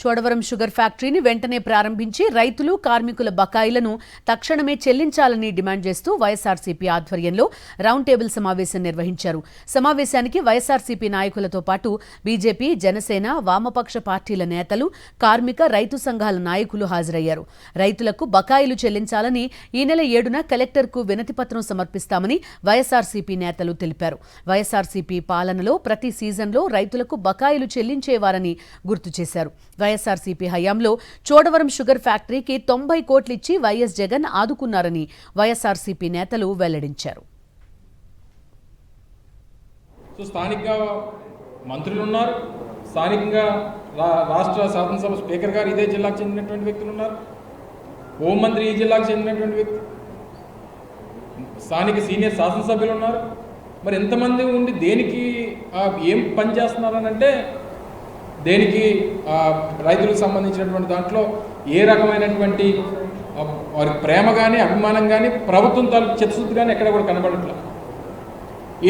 Chodavaram sugar ఫ్యాక్టరీని వెంటనే ప్రారంభించి రైతులు కార్మికుల బకాయిలను తక్షణమే చెల్లించాలని డిమాండ్ చేస్తూ వైఎస్ఆర్సీపీ ఆధ్వర్యంలో రౌండ్ టేబుల్ సమావేశం నిర్వహించారు. సమావేశానికి వైఎస్ఆర్సీపీ నాయకులతో పాటు బీజేపీ, జనసేన, వామపక్ష పార్టీల నేతలు, కార్మిక, రైతు సంఘాల నాయకులు హాజరయ్యారు. రైతులకు బకాయిలు చెల్లించాలని ఈ నెల 7న కలెక్టర్కు వినతిపత్రం సమర్పిస్తామని వైఎస్ఆర్సీపీ నేతలు తెలిపారు. వైఎస్ఆర్సీపీ పాలనలో ప్రతి సీజన్లో రైతులకు బకాయిలు చెల్లించేవారని గుర్తు చేశారు. వైఎస్ఆర్సీపీ హయాంలో చోడవరం షుగర్ ఫ్యాక్టరీకి 90 కోట్లిచ్చి వైఎస్ జగన్ ఆదుకున్నారని వైఎస్ఆర్సీపీ నేతలు వెల్లడించారు. స్థానికంగా మంత్రులు ఉన్నారు, స్థానికంగా రాష్ట్ర శాసనసభ స్పీకర్ గారు ఇదే జిల్లాకు చెందినటువంటి వ్యక్తులు ఉన్నారు, హోంమంత్రి ఈ జిల్లాకు చెందినటువంటి వ్యక్తి, స్థానిక సీనియర్ శాసనసభ్యులు ఉన్నారు. మరి ఎంతమంది ఉండి దేనికి ఏం పని చేస్తున్నారనంటే దేనికి రైతులకు సంబంధించినటువంటి దాంట్లో ఏ రకమైనటువంటి వారి ప్రేమ కానీ అభిమానం కానీ ప్రభుత్వం తాలూకు చిత్తశుద్ధి కానీ ఎక్కడ కూడా కనబడట్లేదు.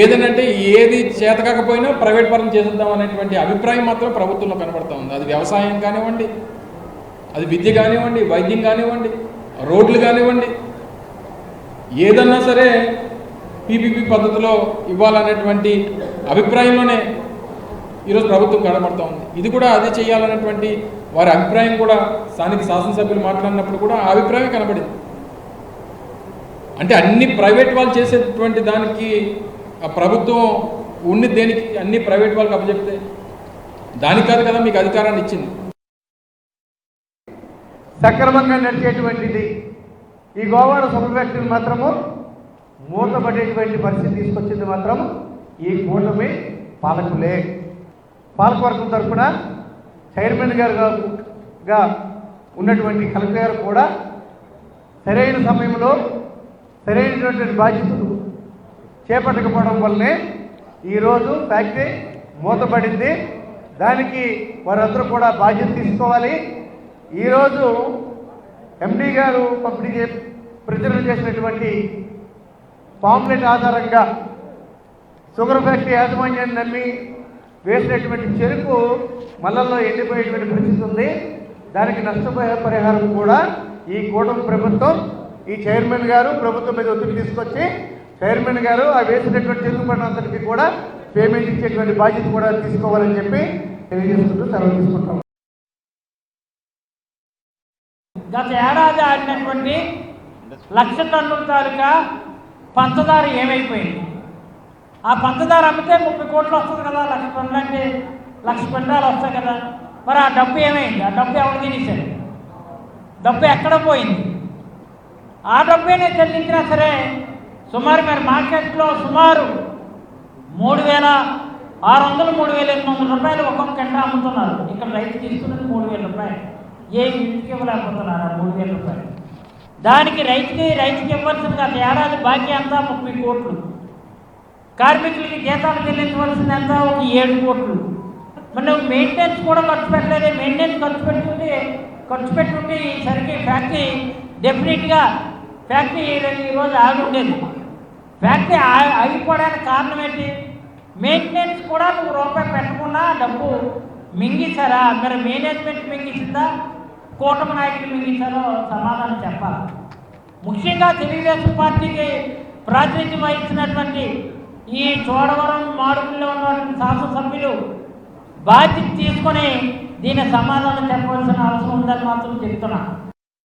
ఏదనంటే ఏది చేతకాకపోయినా ప్రైవేట్ పరం చేసేద్దాం అనేటువంటి అభిప్రాయం మాత్రం ప్రభుత్వంలో కనబడుతూ ఉంది. అది వ్యవసాయం కానివ్వండి, అది విద్య కానివ్వండి, వైద్యం కానివ్వండి, రోడ్లు కానివ్వండి, ఏదన్నా సరే పీపీపీ పద్ధతిలో ఇవ్వాలనేటువంటి అభిప్రాయంలోనే ఈరోజు ప్రభుత్వం కనబడుతూ ఉంది. ఇది కూడా అదే చేయాలన్నటువంటి వారి అభిప్రాయం కూడా స్థానిక శాసనసభ్యులు మాట్లాడినప్పుడు కూడా ఆ అభిప్రాయం కనబడింది. అంటే అన్ని ప్రైవేట్ వాళ్ళు చేసేటువంటి దానికి ఆ ప్రభుత్వం ఉండి దేనికి అన్ని ప్రైవేట్ వాళ్ళకి అప్పచెప్తే దానికి కాదు కదా మీకు అధికారాన్ని ఇచ్చింది. సక్రమంగా నడిచేటువంటిది ఈ గోవాడ షుగర్ ఫ్యాక్టరీని మాత్రము మూతపడేటువంటి పరిస్థితి తీసుకొచ్చింది మాత్రం ఈ కూటమి పాలకులే. పాలకవర్గం తరఫున చైర్మన్ గారుగా ఉన్నటువంటి కలెక్టర్ గారు కూడా సరైన సమయంలో సరైనటువంటి బాధ్యతలు చేపట్టకపోవడం వల్లనే ఈరోజు ఫ్యాక్టరీ మూతపడింది. దానికి వారందరూ కూడా బాధ్యత తీసుకోవాలి. ఈరోజు ఎండీ గారు ప్రచురణ చేసినటువంటి పాంప్లెట్ ఆధారంగా షుగర్ ఫ్యాక్టరీ యాజమాన్యాన్ని నమ్మి వేసినటువంటి చెరుకు మల్లల్లో ఎండిపోయేటువంటి పరిస్థితి ఉంది. దానికి నష్టపరిహారం కూడా ఈ కూటమి ప్రభుత్వం, ఈ చైర్మన్ గారు ప్రభుత్వం మీద ఒత్తిడి తీసుకొచ్చి చైర్మన్ గారు ఆ వేసినటువంటి చెరుకు పంటంతటికి కూడా పేమెంట్ ఇచ్చేటువంటి బాధ్యత కూడా తీసుకోవాలని చెప్పి తెలియజేసుకుంటూ సెలవు తీసుకుంటాం. గత ఏడాది ఆడినటువంటి 1,00,000 టన్నుల తాలూకా పంచదార ఏమైపోయింది? ఆ పంచదార అమ్మితే 30 కోట్లు వస్తుంది కదా, 1,00,000 టన్నులు అంటే 1,00,000 క్వింటాలు వస్తాయి కదా. మరి ఆ డబ్బు ఏమైంది? ఆ డబ్బు ఎవరు తినేశాడు? డబ్బు ఎక్కడ పోయింది? ఆ డబ్బేనే చెల్లించినా సరే సుమారు మరి మార్కెట్లో సుమారు 3,600 3,800 రూపాయలు ఒక్కొక్క గంట అమ్ముతున్నారు. ఇక్కడ రైతు తీసుకున్నది 3,000 రూపాయలు. ఏ ఇంటికి ఇవ్వలేకపోతున్నారు ఆ 3,000 రూపాయలు. దానికి రైతుకి ఇవ్వాల్సిన గత ఏడాది బాకీ అంతా 30 కోట్లు, కార్మికులకి జీతాలు చెల్లించవలసింది ఎంత? ఒక 7 కోట్లు. మరి నువ్వు మెయింటెనెన్స్ కూడా ఖర్చు పెట్టలేదు. మెయింటెనెన్స్ ఖర్చు పెట్టుంటే ఈసరికి ఫ్యాక్టరీ డెఫినెట్గా ఫ్యాక్టరీ ఈరోజు ఆగి ఉండేది. ఫ్యాక్టరీ ఆగిపోవడానికి కారణం ఏంటి? మెయింటెనెన్స్ కూడా నువ్వు రూపాయి పెట్టకుండా డబ్బు మింగిస్తారా? మరి మేనేజ్మెంట్ మింగిస్తుందా, కూటమి నాయకులు మింగిస్తారో సమాధానం చెప్పాలి. ముఖ్యంగా తెలుగుదేశం పార్టీకి ప్రాతినిధ్యం వహించినటువంటి ఈ చోడవరం మాడుగుల్లో ఉన్నటువంటి శాసనసభ్యులు బాధ్యత తీసుకొని దీని సమాధానం చెప్పవలసిన అవసరం ఉందని మాత్రం చెప్తున్నా.